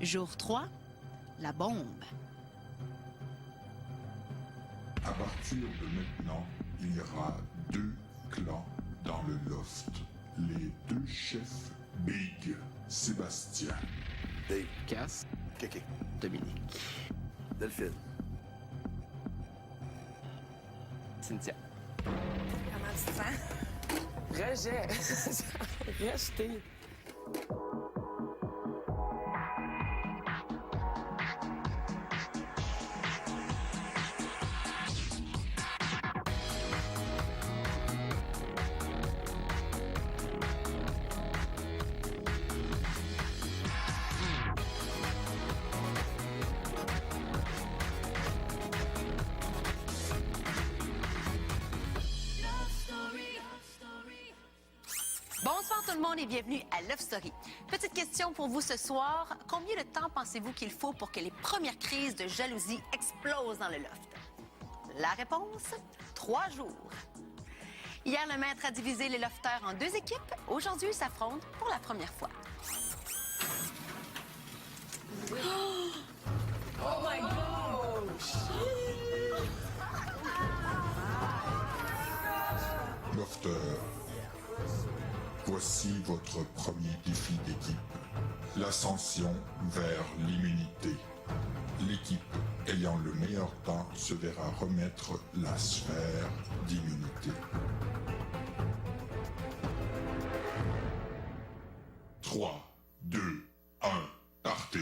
Jour 3, la bombe. À partir de maintenant, il y aura 2 clans dans le loft. Les 2 chefs Big, Sébastien. Dave. Cass. Kéké. Dominique. Delphine. Cynthia. Comment tu te sens? Rejet. Rejeté. Bonsoir tout le monde et bienvenue à Love Story. Petite question pour vous ce soir. Combien de temps pensez-vous qu'il faut pour que les premières crises de jalousie explosent dans le loft? La réponse? 3 jours. Hier, le maître a divisé les lofteurs en 2 équipes. Aujourd'hui, ils s'affrontent pour la première fois. Oh my God! Lofter, voici votre premier défi d'équipe. L'ascension vers l'immunité. L'équipe ayant le meilleur temps se verra remettre la sphère d'immunité. 3, 2, 1, partez!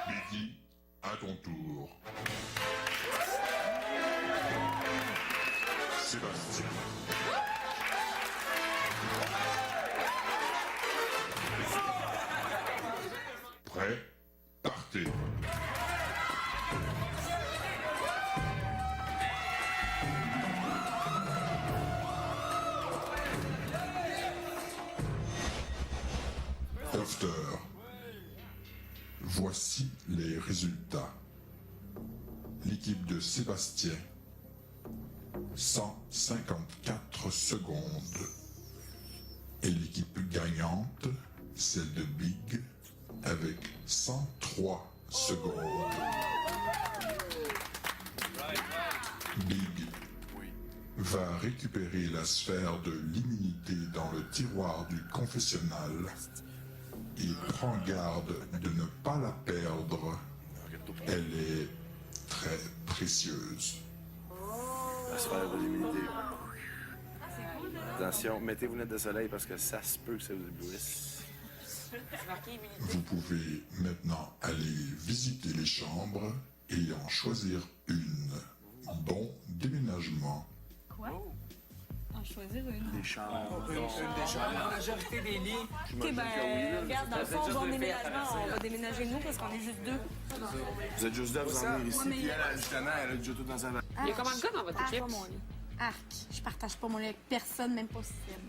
Biggie, à ton tour. Sébastien. Prêt? Partez. Lofter. Voici les résultats. L'équipe de Sébastien, 154 secondes. Et l'équipe gagnante, celle de Big, avec 103 secondes. Big va récupérer la sphère de l'immunité dans le tiroir du confessionnal et prend garde de ne pas la perdre. Elle est très précieuse. La sphère de l'immunité. Attention, mettez vos lunettes de soleil parce que ça se peut que ça vous éblouisse. Vous pouvez maintenant aller visiter les chambres et en choisir une. Bon déménagement. En choisir une. Les chambres. La majorité des lits. OK, ben, regarde, dans le fond, bon déménagement, on va déménager nous parce qu'on est juste 2. Vous êtes juste là, vous emmenez ici. Ouais, mais- Puis elle, justement, elle a déjà tout dans sa valise. Il y a combien de gars dans votre équipe? Pas mon lit. Arc. Je partage pas mon lit avec personne, même pas Seb.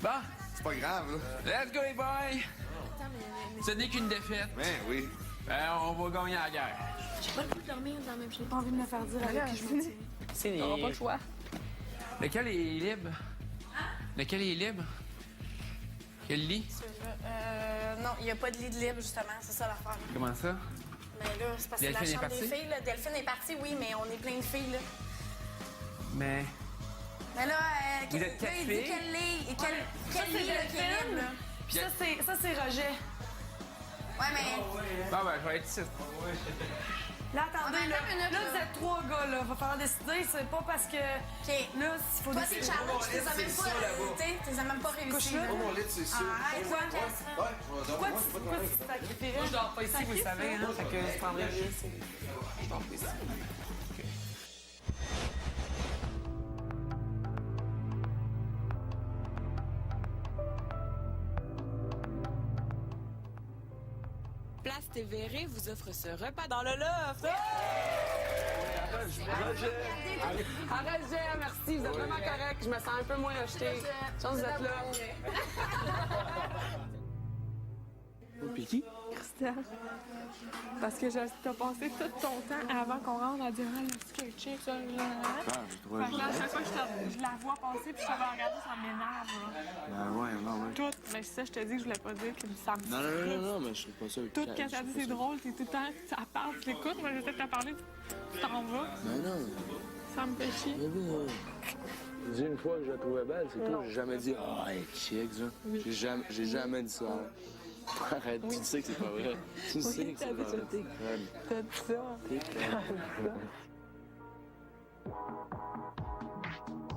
Bon, C'est pas grave, là. let's go les boys! Attends, mais Ce n'est qu'une défaite. Ben oui. Ben, on va gagner la guerre. j'ai pas le goût de dormir dans la même chambre. J'ai pas envie de me faire dire avec qui je me tiens. C'est T'auras pas le choix. Lequel est libre? Lequel est libre? Quel lit? Non, il n'y a pas de lit de libre, justement. C'est ça l'affaire. Comment ça? Mais là, c'est parce que c'est la Delphine est chambre des partie? filles. Là. Delphine est partie, oui, mais on est plein de filles. Là. Mais... Mais là, Vous êtes 4 là, il dit filles? quel lit, quel lit là, qui est libre. Là. Puis- Ça, c'est Roger. Ouais, mais... Bon, ben, je vais être ici. Là, attendez, Ah, ben, là, attends une minute, là, là. vous êtes 3 gars, là. Va falloir décider. C'est pas parce que... OK. Là, il faut Toi, tes décider. challenges, tu les as même pas, tu les as même pas réussi. Couche-là. là. Oh, mon lit, c'est sûr. Arrête, toi, Cass. Pourquoi tu te sacrifierais? Moi, je dors pas ici, vous le savez, hein. Fait que je prendrais rien. Je dors pas ici. Place Tévéré vous offre ce repas dans le loft. Arrête, Jean, merci. Vous êtes vraiment correct. Je me sens un peu moins rejetée. Chance d'être là. Puis qui? Christelle. Parce que t'as passé tout ton temps avant qu'on rentre à dire « Ah, le petit chick, ça, là. » Fait que là, à chaque fois que je la vois passer puis je te vois regarder, ça m'énerve. Ouais. Tout. Mais c'est ça, je te dis que je voulais pas dire que ça me Non, mais je trouve pas ça. Tout quand t'as dit c'est drôle, t'es tout le temps, ça parle, tu l'écoutes, moi j'essaie de te parler, tu t'en vas. Non. Ça me fait chier. J'ai dit une fois que je la trouvais belle, c'est tout. J'ai jamais dit, ah, elle est chic, ça. J'ai jamais dit ça. Arrête, tu sais que c'est pas vrai. Tu sais que c'est pas vrai. T'es conne. T'as dit ça. T'es conne.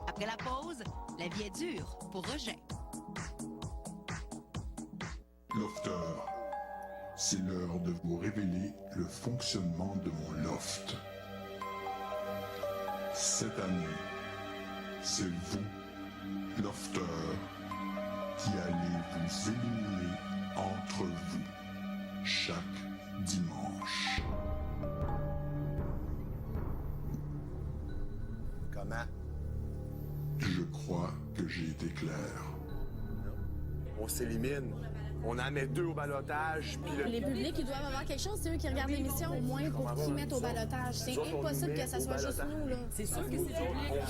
Après la pause, la vie est dure pour Roger. Lofter, c'est l'heure de vous révéler le fonctionnement de mon loft. Cette année, c'est vous, Lofter, qui allez vous éliminer entre vous chaque dimanche. Comment? Je crois que j'ai été clair. On s'élimine. On en met 2 au balotage, puis Les publics, ils doivent avoir quelque chose. C'est eux qui regardent l'émission, au moins, pour qu'ils mettent au balotage. C'est impossible que ça soit juste nous, là. C'est sûr que c'est public. Ouais,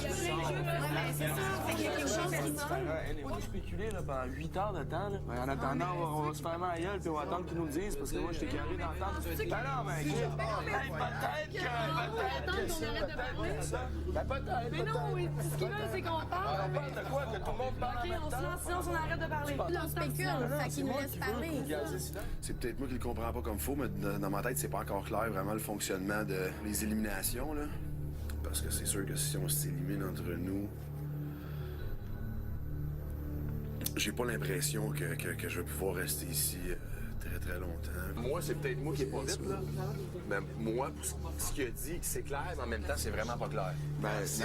mais c'est ça. Fait qu'il y a quelque chose qui manque. On va spéculer là, pendant 8 heures de temps. Là. En attendant, on va se faire mal à la gueule puis on va attendre qu'ils nous le disent parce que moi, j'étais carré dans le temps. Ben non, mais peut-être. Mais non, oui, ce qu'ils veulent, c'est qu'on parle. On parle de quoi? Que tout le monde parle en même On se temps? lance silence, on arrête de parler. Là, on spécule, fait qu'ils nous laissent parler. c'est peut-être moi qui le comprends pas comme faux, mais dans ma tête, c'est pas encore clair vraiment le fonctionnement des éliminations, là. Parce que c'est sûr que si on s'élimine entre nous, j'ai pas l'impression que je vais pouvoir rester ici très très longtemps. Moi, c'est peut-être moi qui est pas vite, là. Mais moi, ce qu'il a dit, c'est clair, mais en même temps, c'est vraiment pas clair. Tu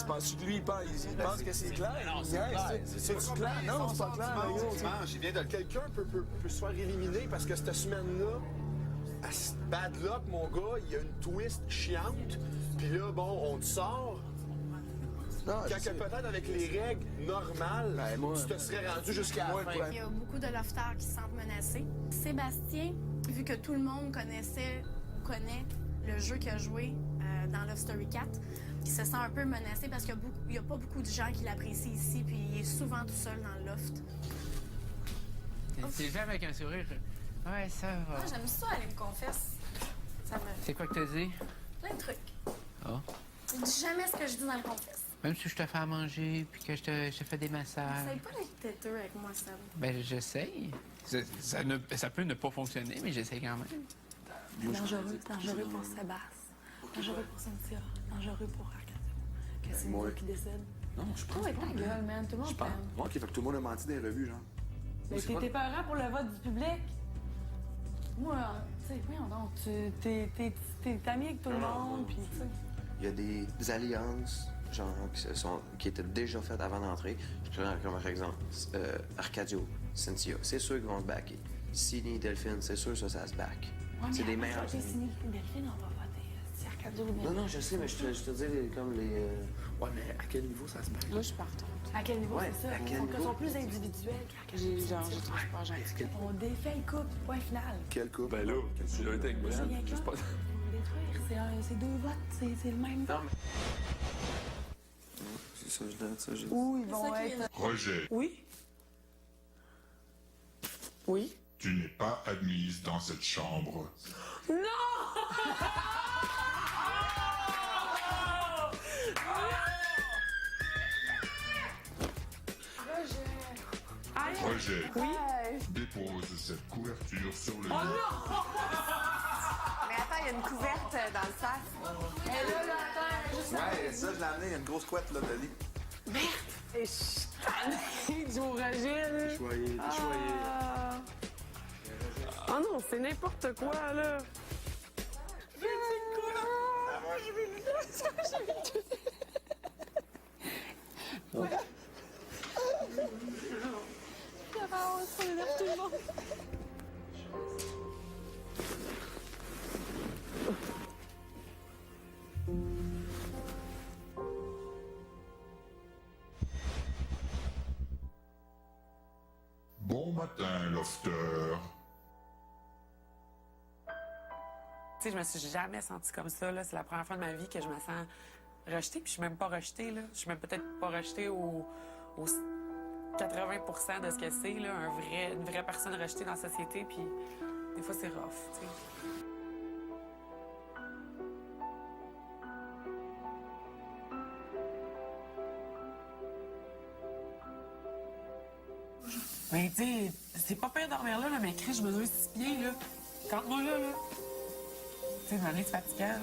penses que lui, il pense que c'est clair? Non, c'est clair. C'est clair? Non, c'est pas clair. Quelqu'un peut se faire éliminer parce que cette semaine-là, à bad luck, mon gars, il y a une twist chiante. Puis là, bon, on te sort. Non, Quand que peut-être avec les règles normales, tu te serais rendu jusqu'à la fin. Il y a beaucoup de lofters qui se sentent menacés. Sébastien, vu que tout le monde connaît le jeu qu'il a joué dans Love Story 4, il se sent un peu menacé parce qu'il n'y a pas beaucoup de gens qui l'apprécient ici, puis il est souvent tout seul dans le loft. C'est fait avec un sourire. Ouais, ça va. Moi, j'aime ça, aller me confesse. Ça me... C'est quoi que t'as dit? Plein de trucs. Ah. Je dis jamais ce que je dis dans le confesse. Même si je te fais à manger puis que je te fais des massages. Essaye pas d'être têteux avec moi, Sam. Ben, j'essaye. Ça peut ne pas fonctionner, mais j'essaye quand même. Dangereux pour Sébastien. Dangereux pour Cynthia. Dangereux pour Arcadio. Que c'est moi qui décide. Non, je pense Oh, avec ta gueule, man. Tout le monde t'aime. OK, fait que tout le monde a menti dans les revues, genre. Mais t'es peurant pour le vote du public. Moi, tu sais, voyons donc, t'es ami avec tout le monde, puis tu sais. Il y a des alliances, genre, qui étaient déjà faites avant d'entrer. Je prends comme exemple Arcadio, Cynthia. C'est sûr qu'ils vont se backer. Sini, Delphine, c'est sûr ça se back. Ouais, c'est des meilleurs. Delphine, on va voter. C'est Arcadio. Non, je sais, mais je te dis comme les... Ouais, mais à quel niveau ça se passe? Moi, je suis partante. À quel niveau, Ouais, c'est ça? à quel Ils niveau? sont plus individuels qu'Arcadio. Je trouve pas gentil. On défait le couple, point final. Quel coup? Ben là, tu l'as été avec moi. Je sais pas. C'est 2 votes, c'est le même vote. C'est ça, je donne ça. Où ils vont être... Roger, Oui? Oui? tu n'es pas admise dans cette chambre. Roger, dépose cette couverture sur le lit. Mais attends, il y a une couverte dans le sac. Ouais, ça, je l'ai amené. Il y a une grosse couette, là, de lit. Et je suis tannée du Roger, là. Choyé. Oh non, c'est n'importe quoi, là. Bon matin, Lofter. Tu sais, je me suis jamais sentie comme ça, là. C'est la première fois de ma vie que je me sens rejetée, puis je suis même pas rejetée, là. Je suis même peut-être pas rejetée au 80% de ce que c'est, là. Une vraie personne rejetée dans la société, puis des fois, c'est rough, tu sais. Mais tu sais, c'est pas pire de dormir là, mais Chris, je mesure 6 pieds, là. Quand moi, là. Tu sais, demander, c'est fatigant, là.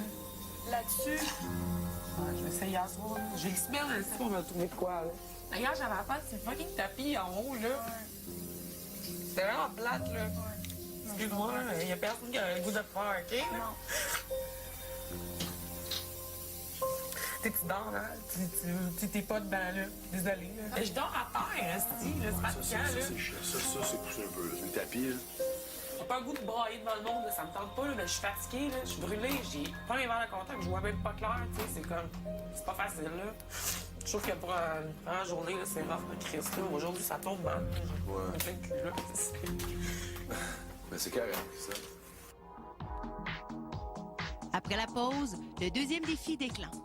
Là-dessus, ouais, je vais essayer hier soir, là. J'ai une semaine ici pour me trouver de quoi, là. D'ailleurs, j'avais la face, c'est fucking tapis en haut, là. C'était vraiment plate, là. Excuse-moi, il y a personne qui a le goût de parker, là. Tu dors, hein? T'es pas dedans, là. Désolée, là. Mais je dors à terre, esti, là. C'est fatigant, là. Ça, c'est poussé un peu, là. Le tapis, là. J'ai pas le goût de brailler devant le monde, là. Ça me tente pas, là. Mais je suis fatiguée, là. Je suis brûlée. J'ai pas un verre de contact. Je vois même pas clair, tu sais. C'est comme... C'est pas facile, là. Je trouve que pour une première journée, là, c'est rough, mais Christ, là. Aujourd'hui, ça tombe mal. Ouais. Je me fais le cul, là. Mais c'est correct, ça. Après la pause, le deuxième défi déclenche.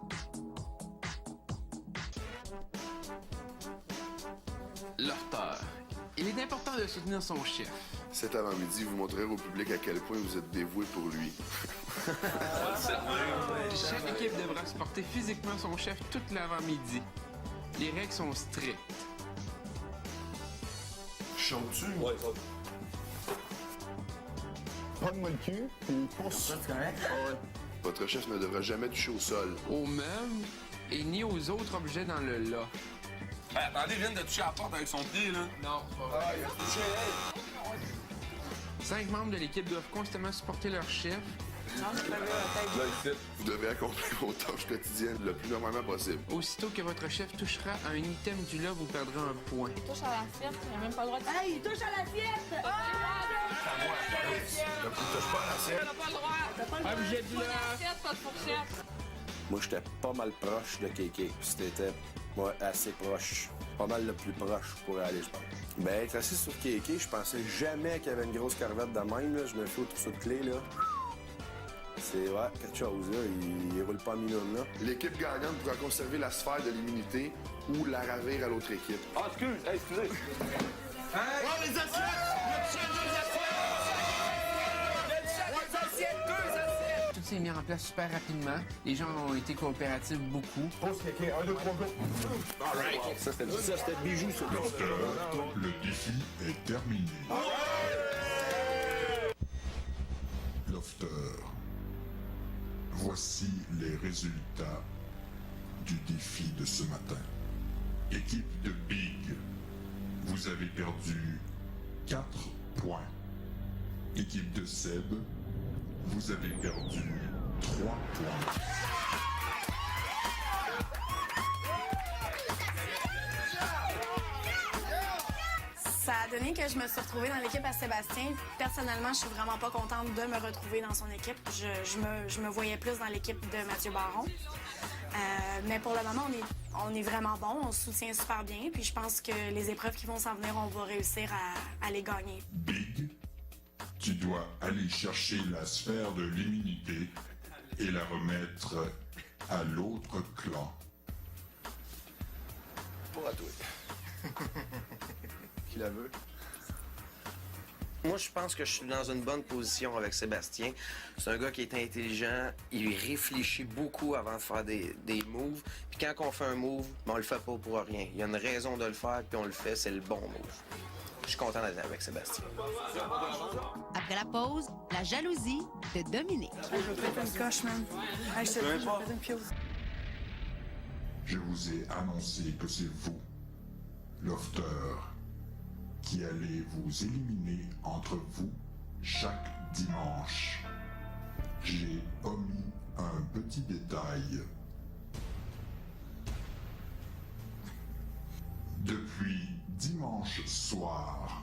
Lofter. Il est important de soutenir son chef. Cet avant-midi, vous montrerez au public à quel point vous êtes dévoué pour lui. Chaque équipe devra supporter physiquement son chef toute l'avant-midi. Les règles sont strictes. Chantes-tu? Ouais, ça. Prends-moi le cul, puis pousse. Votre chef ne devra jamais toucher au sol. Aux meubles et ni aux autres objets dans le loft. Ben, attendez, il vient de toucher à la porte avec son pied, là. Non, c'est pas vrai. 5 membres de l'équipe doivent constamment supporter leur chef. Là, ici. Vous devez accomplir vos tâches quotidiennes le plus normalement possible. Aussitôt que votre chef touchera à un item du lot, vous perdrez un point. Il touche à l'assiette, il n'a même pas le droit de... Hey, il touche à l'assiette! Ne touche pas à l'assiette. T'as pas le droit! T'as pas le droit! Objet du Pas lot. d'assiette, pas de fourchette! Moi, j'étais pas mal proche de Kéké. C'était, moi, assez proche. Pas mal le plus proche pour aller, je pense. Ben, être assis sur Kéké, je pensais jamais qu'il y avait une grosse corvette de même, là. Je me fais au trousseau de clés, là. C'est, ouais, quelque chose, là. Il roule pas en minute, là. L'équipe gagnante pourra conserver la sphère de l'immunité ou la ravir à l'autre équipe. Ah, excusez. Hey! Oh, les assiettes! Tout s'est mis en place super rapidement. Les gens ont été coopératifs beaucoup. Pose quelqu'un, 1, 2, 3, go! Alright! Ça, c'était bijou, ça. Lofter, le défi est terminé. Lofter, voici les résultats du défi de ce matin. Équipe de Big, vous avez perdu 4 points. Équipe de Seb, vous avez perdu 3 points. Ça a donné que je me suis retrouvée dans l'équipe à Sébastien. Personnellement, je suis vraiment pas contente de me retrouver dans son équipe. Je me voyais plus dans l'équipe de Mathieu Baron. Mais pour le moment, on est vraiment bon, on se soutient super bien. Puis je pense que les épreuves qui vont s'en venir, on va réussir à les gagner. Big, tu dois aller chercher la sphère de l'immunité et la remettre à l'autre clan. Pour à toi. Qui la veut? Moi, je pense que je suis dans une bonne position avec Sébastien. C'est un gars qui est intelligent. Il réfléchit beaucoup avant de faire des moves. Puis quand on fait un move, ben, on le fait pas pour rien. Il y a une raison de le faire, puis on le fait, c'est le bon move. Je suis content d'être avec Sébastien. Après la pause, la jalousie de Dominique. Je vais te faire une coche, man. Hey, je te dis, je vais te faire une piose. Je vous ai annoncé que c'est vous, Lofter, qui allez vous éliminer entre vous chaque dimanche. J'ai omis un petit détail. Depuis dimanche soir,